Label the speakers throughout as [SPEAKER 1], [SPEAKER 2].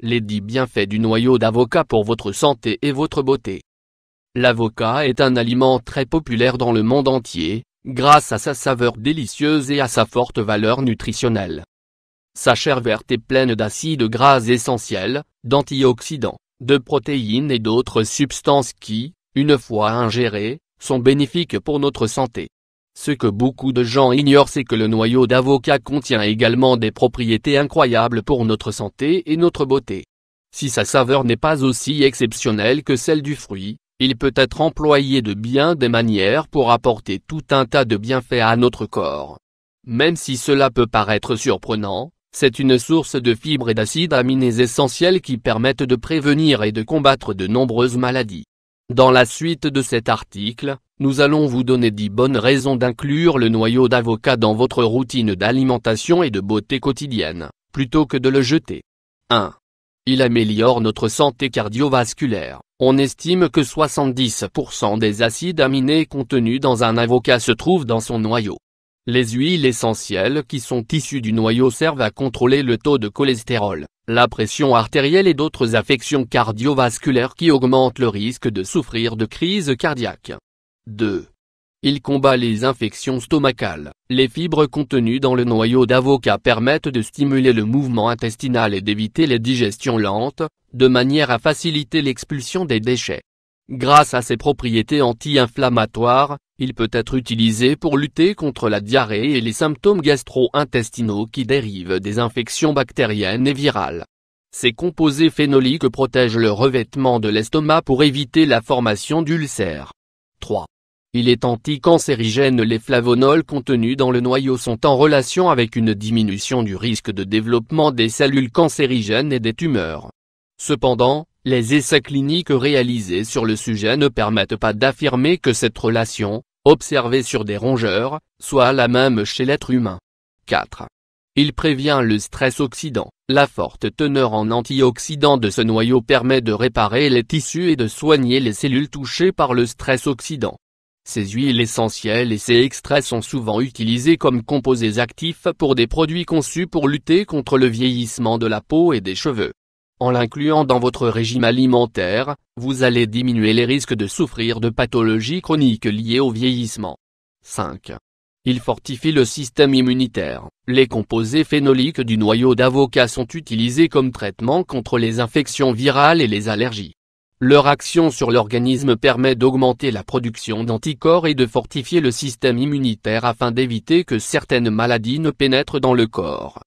[SPEAKER 1] les 10 bienfaits du noyau d'avocat pour votre santé et votre beauté. L'avocat est un aliment très populaire dans le monde entier, grâce à sa saveur délicieuse et à sa forte valeur nutritionnelle. Sa chair verte est pleine d'acides gras essentiels, d'antioxydants, de protéines et d'autres substances qui, une fois ingérées, sont bénéfiques pour notre santé. Ce que beaucoup de gens ignorent, c'est que le noyau d'avocat contient également des propriétés incroyables pour notre santé et notre beauté. Si sa saveur n'est pas aussi exceptionnelle que celle du fruit, il peut être employé de bien des manières pour apporter tout un tas de bienfaits à notre corps. Même si cela peut paraître surprenant, c'est une source de fibres et d'acides aminés essentiels qui permettent de prévenir et de combattre de nombreuses maladies. Dans la suite de cet article, nous allons vous donner 10 bonnes raisons d'inclure le noyau d'avocat dans votre routine d'alimentation et de beauté quotidienne, plutôt que de le jeter. 1. Il améliore notre santé cardiovasculaire. On estime que 70% des acides aminés contenus dans un avocat se trouvent dans son noyau. Les huiles essentielles qui sont issues du noyau servent à contrôler le taux de cholestérol, la pression artérielle et d'autres affections cardiovasculaires qui augmentent le risque de souffrir de crise cardiaque. 2. Il combat les infections stomacales. Les fibres contenues dans le noyau d'avocat permettent de stimuler le mouvement intestinal et d'éviter les digestions lentes, de manière à faciliter l'expulsion des déchets. Grâce à ses propriétés anti-inflammatoires, il peut être utilisé pour lutter contre la diarrhée et les symptômes gastro-intestinaux qui dérivent des infections bactériennes et virales. Ces composés phénoliques protègent le revêtement de l'estomac pour éviter la formation d'ulcères. 3. Il est anticancérigène. Les flavonols contenus dans le noyau sont en relation avec une diminution du risque de développement des cellules cancérigènes et des tumeurs. Cependant, les essais cliniques réalisés sur le sujet ne permettent pas d'affirmer que cette relation, observée sur des rongeurs, soit la même chez l'être humain. 4. Il prévient le stress oxydant. La forte teneur en antioxydants de ce noyau permet de réparer les tissus et de soigner les cellules touchées par le stress oxydant. Ces huiles essentielles et ces extraits sont souvent utilisés comme composés actifs pour des produits conçus pour lutter contre le vieillissement de la peau et des cheveux. En l'incluant dans votre régime alimentaire, vous allez diminuer les risques de souffrir de pathologies chroniques liées au vieillissement. 5. Il fortifie le système immunitaire. Les composés phénoliques du noyau d'avocat sont utilisés comme traitement contre les infections virales et les allergies. Leur action sur l'organisme permet d'augmenter la production d'anticorps et de fortifier le système immunitaire afin d'éviter que certaines maladies ne pénètrent dans le corps.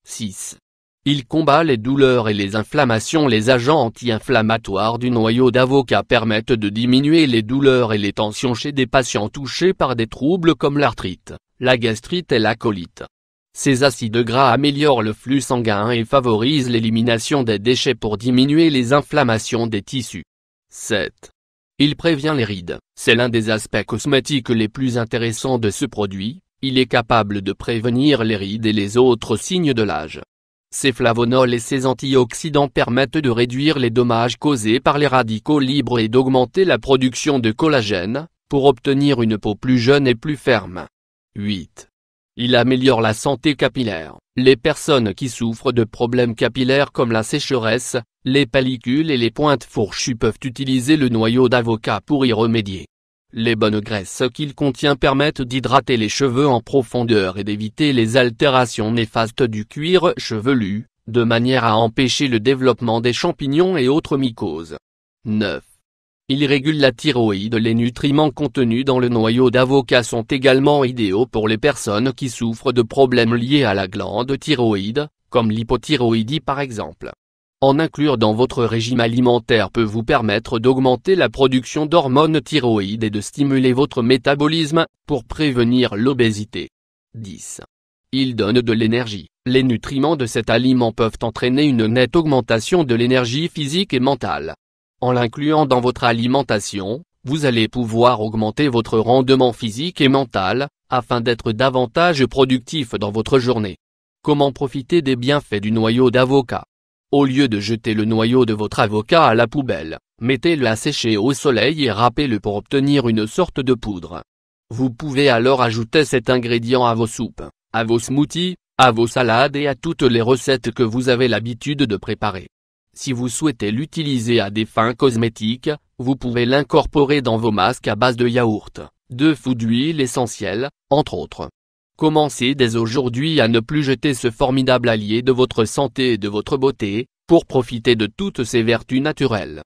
[SPEAKER 1] 6. Il combat les douleurs et les inflammations. Les agents anti-inflammatoires du noyau d'avocat permettent de diminuer les douleurs et les tensions chez des patients touchés par des troubles comme l'arthrite, la gastrite et la colite. Ces acides gras améliorent le flux sanguin et favorisent l'élimination des déchets pour diminuer les inflammations des tissus. 7. Il prévient les rides. C'est l'un des aspects cosmétiques les plus intéressants de ce produit. Il est capable de prévenir les rides et les autres signes de l'âge. Ces flavonols et ces antioxydants permettent de réduire les dommages causés par les radicaux libres et d'augmenter la production de collagène, pour obtenir une peau plus jeune et plus ferme. 8. Il améliore la santé capillaire. Les personnes qui souffrent de problèmes capillaires comme la sécheresse, les pellicules et les pointes fourchues peuvent utiliser le noyau d'avocat pour y remédier. Les bonnes graisses qu'il contient permettent d'hydrater les cheveux en profondeur et d'éviter les altérations néfastes du cuir chevelu, de manière à empêcher le développement des champignons et autres mycoses. 9. Il régule la thyroïde. Les nutriments contenus dans le noyau d'avocat sont également idéaux pour les personnes qui souffrent de problèmes liés à la glande thyroïde, comme l'hypothyroïdie par exemple. En inclure dans votre régime alimentaire peut vous permettre d'augmenter la production d'hormones thyroïdes et de stimuler votre métabolisme, pour prévenir l'obésité. 10. Il donne de l'énergie. Les nutriments de cet aliment peuvent entraîner une nette augmentation de l'énergie physique et mentale. En l'incluant dans votre alimentation, vous allez pouvoir augmenter votre rendement physique et mental, afin d'être davantage productif dans votre journée. Comment profiter des bienfaits du noyau d'avocat? Au lieu de jeter le noyau de votre avocat à la poubelle, mettez-le à sécher au soleil et râpez-le pour obtenir une sorte de poudre. Vous pouvez alors ajouter cet ingrédient à vos soupes, à vos smoothies, à vos salades et à toutes les recettes que vous avez l'habitude de préparer. Si vous souhaitez l'utiliser à des fins cosmétiques, vous pouvez l'incorporer dans vos masques à base de yaourt, d'œufs ou d'huile essentielle, entre autres. Commencez dès aujourd'hui à ne plus jeter ce formidable allié de votre santé et de votre beauté, pour profiter de toutes ses vertus naturelles.